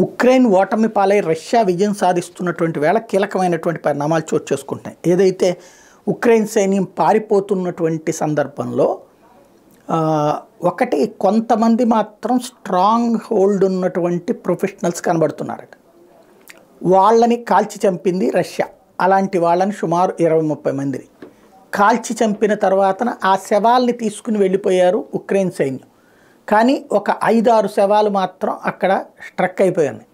Ukraine ఓటమి పాలై Russia విజయం సాధిస్తున్నటువంటి వేళ కీలకమైనటువంటి పరిణామాలు చోటు చేసుకుంటున్నాయి. ఏదైతే ఉక్రెయిన్ సైన్యం పారిపోతున్నటువంటి సందర్భంలో ఒకటి కొంతమంది మాత్రం స్ట్రాంగ్ హోల్డ్ ఉన్నటువంటి ప్రొఫెషనల్స్ కనబడుతున్నారట. వాళ్ళని కాల్చి చంపింది రష్యా. అలాంటి వాళ్ళని సుమారు 20-30 మందిని కాల్చి చంపిన తర్వాతన ఆ శవాల్ని తీసుకుని వెళ్ళిపోయారు ఉక్రెయిన్ సైన్యం. కానీ ఒక 5-6 శవాలు మాత్రం అక్కడ స్ట్రక్ అయిపోయాయి.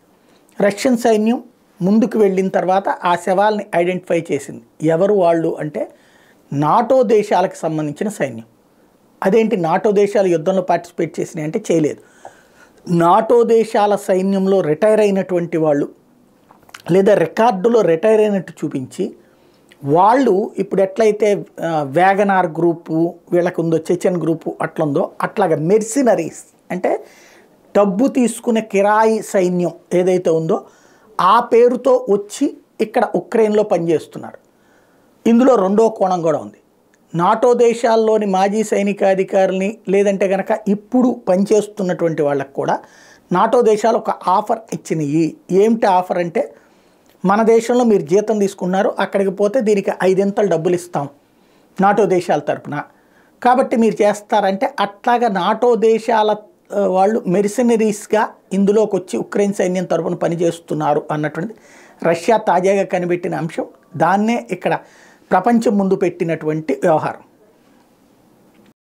రష్యన్ సైన్యం ముందుకు వెళ్ళిన తర్వాత ఆ శవాల్ని ఐడెంటిఫై చేసింది. ఎవరు వాళ్ళు అంటే నాటో దేశాలకు సంబంధించిన సైన్యం. అదేంటి నాటో దేశాలు యుద్ధంలో పార్టిసిపేట్ చేసినాయి అంటే చేయలేదు. నాటో దేశాల సైన్యంలో రిటైర్ అయినటువంటి వాళ్ళు లేదా రికార్డులో రిటైర్ అయినట్టు చూపించి వాళ్ళు ఇప్పుడు ఎట్లయితే వ్యాగనార్ గ్రూపు వీళ్ళకు ఉందో, చెచెన్ గ్రూపు అట్లుందో అట్లాగా మెర్సినరీస్ అంటే డబ్బు తీసుకునే కిరాయి సైన్యం ఏదైతే ఉందో ఆ పేరుతో వచ్చి ఇక్కడ ఉక్రెయిన్లో పనిచేస్తున్నారు. ఇందులో రెండో కోణం కూడా ఉంది. నాటో దేశాల్లోని మాజీ సైనికాధికారుల్ని లేదంటే కనుక ఇప్పుడు పనిచేస్తున్నటువంటి వాళ్ళకు కూడా నాటో దేశాలు ఒక ఆఫర్ ఇచ్చినాయి. ఏమిటి ఆఫర్ అంటే, మన దేశంలో మీరు జీతం తీసుకున్నారు, అక్కడికి పోతే దీనికి 5 డబ్బులు ఇస్తాం నాటో దేశాల తరపున, కాబట్టి మీరు చేస్తారంటే అట్లాగా నాటో దేశాల వాళ్ళు మెర్సినరీస్గా ఇందులోకి వచ్చి ఉక్రెయిన్ సైన్యం తరపున పనిచేస్తున్నారు అన్నటువంటి రష్యా తాజాగా కనిపెట్టిన అంశం. దాన్నే ఇక్కడ ప్రపంచం ముందు పెట్టినటువంటి వ్యవహారం.